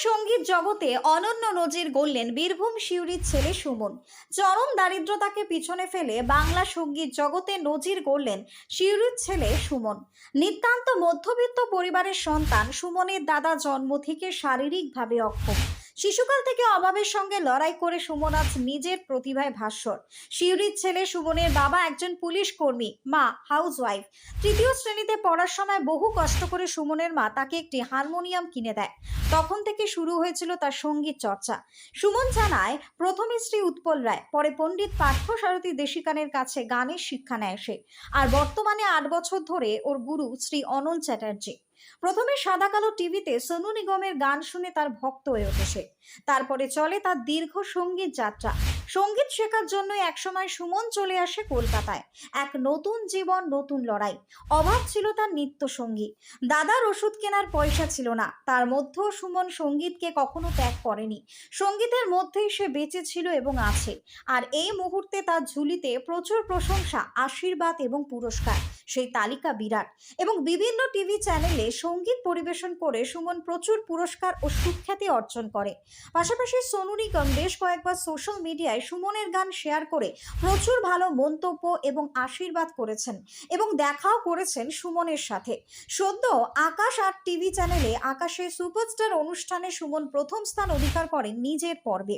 সঙ্গীত জগতে অনন্য নজির গড়লেন বীরভূম সিউড়ির ছেলে সুমন। চরম দারিদ্রতাকে পিছনে ফেলে বাংলা সঙ্গীত জগতে নজির গড়লেন সিউড়ির ছেলে সুমন। নিতান্ত মধ্যবিত্ত পরিবারের সন্তান সুমনের দাদা জন্ম থেকে শারীরিকভাবে অক্ষম। শিশুকাল থেকে অভাবের সঙ্গে লড়াই করে সুমন আজ নিজের প্রতিভায় ভাস্বর। সিউড়ির ছেলে সুমনের বাবা একজন পুলিশ কর্মী, মা হাউসওয়াইফ। তৃতীয় শ্রেণীতে পড়ার সময় বহু কষ্ট করে সুমনের মা তাকে একটি হারমোনিয়াম কিনে দেয়। তখন থেকে শুরু হয়েছিল তার সঙ্গীত চর্চা। সুমন জানায়, প্রথমে শ্রী উৎপল রায়, পরে পণ্ডিত পার্থসারথী দেশিকানের কাছে গানের শিক্ষা নেয় সে। আর বর্তমানে 8 বছর ধরে ওর গুরু শ্রী অনল চ্যাটার্জি। প্রথমে সাদা কালো টিভিতে সোনু নিগমের গান শুনে তার ভক্ত হয়ে ওঠে সে। তারপরে চলে তার দীর্ঘ সঙ্গীত যাত্রা। সঙ্গীত শেখার জন্য একসময় সুমন চলে আসে কলকাতায়। এক নতুন জীবন, নতুন লড়াই। অভাব ছিল তার নিত্য সঙ্গী। দাদার ওষুধ কেনার পয়সা ছিল না, তার মধ্যেও সুমন সঙ্গীতকে কখনো ত্যাগ করেনি। সঙ্গীতের মধ্যেই সে বেঁচে ছিল এবং আছে। আর এই মুহূর্তে তার ঝুলিতে প্রচুর প্রশংসা, আশীর্বাদ এবং পুরস্কার। সেই তালিকা বিরাট। এবং বিভিন্ন টিভি চ্যানেলে সঙ্গীত পরিবেশন করে সুমন প্রচুর পুরস্কার ও সুখ্যাতি অর্জন করে। পাশাপাশি সোনু নিগম বেশ কয়েকবার সোশ্যাল মিডিয়ায় সুমনের গান শেয়ার করে প্রচুর ভালো মন্তব্য এবং আশীর্বাদ করেছেন এবং দেখাও করেছেন সুমনের সাথে। সদ্য আকাশ 8 টিভি চ্যানেলে আকাশের সুপারস্টার অনুষ্ঠানে সুমন প্রথম স্থান অধিকার করেন নিজের পর্বে।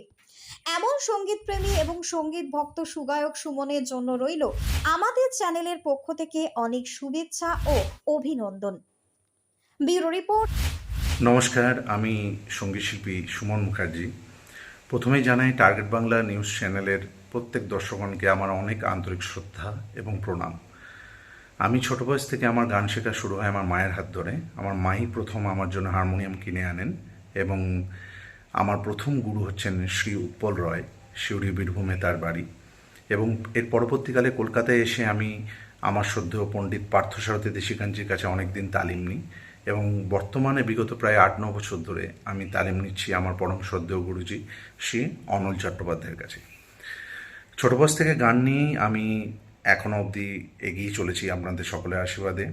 এমন সঙ্গীতপ্রেমী এবং সঙ্গীত ভক্ত সুগায়ক সুমনের জন্য রইল আমাদের চ্যানেলের পক্ষ থেকে অনেক শুভেচ্ছা ও অভিনন্দন। Bureau report. নমস্কার, আমি সঙ্গীত শিল্পী সুমন মুখার্জি। প্রথমেই জানাই টার্গেট বাংলা নিউজ চ্যানেলের প্রত্যেক দর্শকগণকে আমার অনেক আন্তরিক শ্রদ্ধা এবং প্রণাম। আমি ছোট বয়স থেকে আমার গান শেখা শুরু হয় আমার মায়ের হাত ধরে। আমার মাই প্রথম আমার জন্য হারমোনিয়াম কিনে আনেন এবং আমার প্রথম গুরু হচ্ছেন শ্রী উৎপল রায়, সিউড়ি বীরভূমে তার বাড়ি। এবং এর পরবর্তীকালে কলকাতায় এসে আমি আমার শ্রদ্ধেয় পণ্ডিত পার্থসারথী দেশিকানজির কাছে অনেক দিন তালিম নিই এবং বর্তমানে বিগত প্রায় 8-9 বছর ধরে আমি তালিম নিচ্ছি আমার পরম শ্রদ্ধেয় গুরুজি শ্রী অনল চট্টোপাধ্যায়ের কাছে। ছোট বয়স থেকে গান নিয়েই আমি এখনও অবধি এগিয়ে চলেছি আপনাদের সকলের আশীর্বাদে।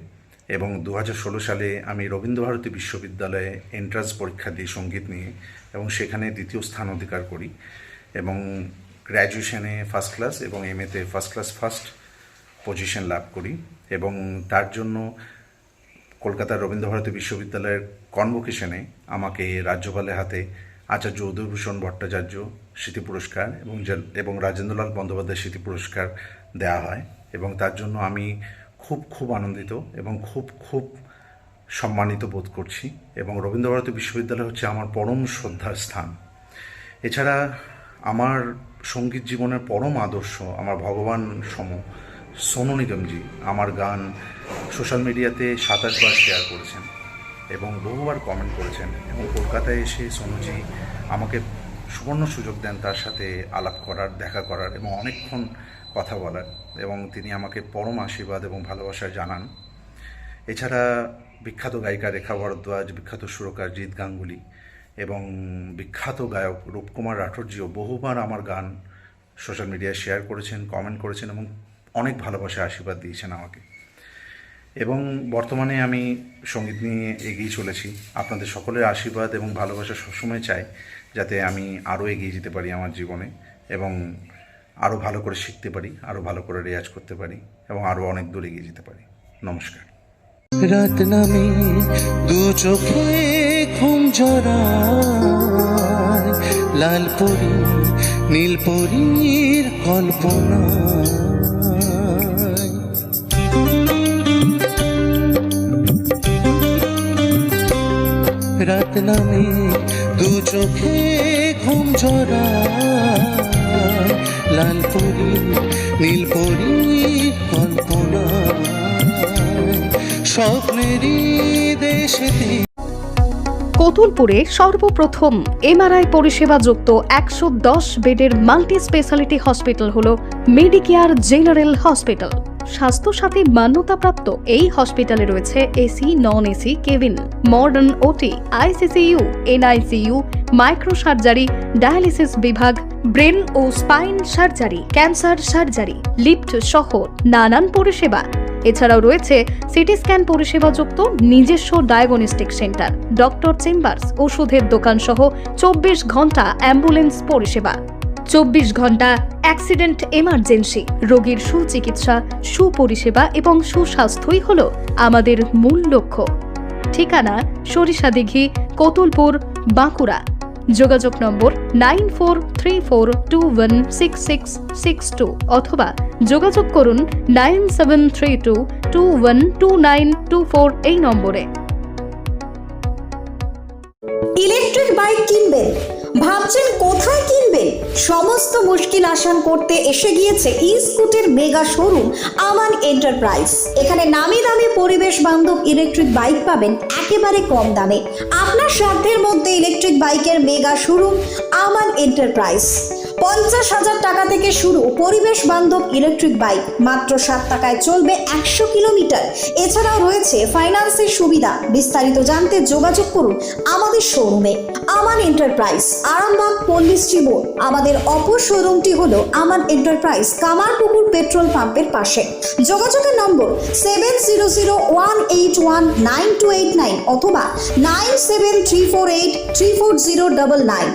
এবং 2016 সালে আমি রবীন্দ্রভারতী বিশ্ববিদ্যালয়ে এন্ট্রান্স পরীক্ষা দিই সঙ্গীত নিয়ে এবং সেখানে দ্বিতীয় স্থান অধিকার করি এবং গ্র্যাজুয়েশনে ফার্স্ট ক্লাস এবং এমএতে ফার্স্ট পজিশন লাভ করি। এবং তার জন্য কলকাতার রবীন্দ্রভারতী বিশ্ববিদ্যালয়ের কনভোকেশনে আমাকে রাজ্যপালের হাতে আচার্য উদয়ভূষণ ভট্টাচার্য স্মৃতি পুরস্কার এবং রাজেন্দ্রলাল বন্দ্যোপাধ্যায় স্মৃতি পুরস্কার দেওয়া হয় এবং তার জন্য আমি খুব আনন্দিত এবং খুব সম্মানিত বোধ করছি। এবং রবীন্দ্রভারতী বিশ্ববিদ্যালয় হচ্ছে আমার পরম শ্রদ্ধার স্থান। এছাড়া আমার সঙ্গীত জীবনের পরম আদর্শ আমার ভগবান সম সোনু নিগমজি আমার গান সোশ্যাল মিডিয়াতে 27 বার শেয়ার করেছেন এবং বহুবার কমেন্ট করেছেন। এবং কলকাতায় এসে সোনুজি আমাকে সুবর্ণ সুযোগ দেন তার সাথে আলাপ করার, দেখা করার এবং অনেকক্ষণ কথা বলার, এবং তিনি আমাকে পরম আশীর্বাদ এবং ভালোবাসা জানান। এছাড়া বিখ্যাত গায়িকা রেখা ভরদ্বাজ, বিখ্যাত সুরকার জিৎ গাঙ্গুলি এবং বিখ্যাত গায়ক রূপকুমার রাঠোরজিও বহুবার আমার গান সোশ্যাল মিডিয়ায় শেয়ার করেছেন, কমেন্ট করেছেন এবং অনেক ভালোবাসা আশীর্বাদ দিয়েছেন আমাকে। এবং বর্তমানে আমি সঙ্গীত নিয়ে এগিয়ে চলেছি। আপনাদের সকলের আশীর্বাদ এবং ভালোবাসা সবসময় চাই যাতে আমি আরও এগিয়ে যেতে পারি আমার জীবনে এবং আরও ভালো করে শিখতে পারি, আরও ভালো করে রেয়াজ করতে পারি এবং আরও অনেক দূর এগিয়ে যেতে পারি। নমস্কার। রাত নামে দু চোখে ঘুম ঝরায়, লাল পরি নীল পরীর কল্পনা। রাত নামে দু চোখে ঘুম ঝরায়, লাল পরি নীল পরীর কল্পনা। স্বপ্নেরই দেশেতে কতুলপুরে সর্বপ্রথম এমআরআই পরিষেবা যুক্ত 110 বেডের মাল্টি স্পেশালিটি হসপিটাল হল মেডিকেয়ার জেনারেল হসপিটাল। স্বাস্থ্যসাথী মান্যতাপ্রাপ্ত এই হসপিটালে রয়েছে AC, non AC cabin, modern OT, ICCU, NICU, micro surgery, dialysis বিভাগ, ব্রেন ও spine surgery, cancer surgery, lift সহ নানান পরিষেবা। এছাড়াও রয়েছে সিটি স্ক্যান পরিষেবাযুক্ত নিজস্ব ডায়াগনস্টিক সেন্টার, ডক্টর চেম্বার্স, ওষুধের দোকান সহ 24 ঘন্টা অ্যাম্বুলেন্স পরিষেবা, 24 ঘন্টা অ্যাক্সিডেন্ট এমার্জেন্সি, রোগীর সুচিকিৎসা, সুপরিষেবা এবং সুস্বাস্থ্যই হল আমাদের মূল লক্ষ্য। ঠিকানা সরিষাদিঘি, কতুলপুর, বাঁকুড়া। যোগাযোগ নম্বর 9434216662 অথবা যোগাযোগ করুন 9732212924 এই নম্বরে। ইলেকট্রিক বাইক কিনবেন, ভাবছেন কোথায় কিনবেন? সমস্ত মুশকিল আসান করতে এসে গিয়েছে ই স্কুটের মেগা শোরুম আমান এন্টারপ্রাইজ। এখানে নামি দামি পরিবেশ বান্ধব ইলেকট্রিক বাইক পাবেন একেবারে কম দামে। আপনার সাধ্যের মধ্যে ইলেকট্রিক বাইকের মেগা শোরুম আমান এন্টারপ্রাইজ। 50,000 টাকা থেকে শুরু পরিবেশ বান্ধব ইলেকট্রিক বাইক, মাত্র 7 টাকায় চলবে 100 কিলোমিটার। এছাড়াও রয়েছে ফাইন্যান্সের সুবিধা। বিস্তারিত জানতে যোগাযোগ করুন আমাদের শোরুমে। আমান এন্টারপ্রাইজ, আরামবাগ, পল্লী শ্রীপুর। আমাদের অপর শোরুমটি হলো আমান এন্টারপ্রাইজ, কামারপুকুর পেট্রোল পাম্পের পাশে। যোগাযোগের নম্বর 7001819289 অথবা 97348340999।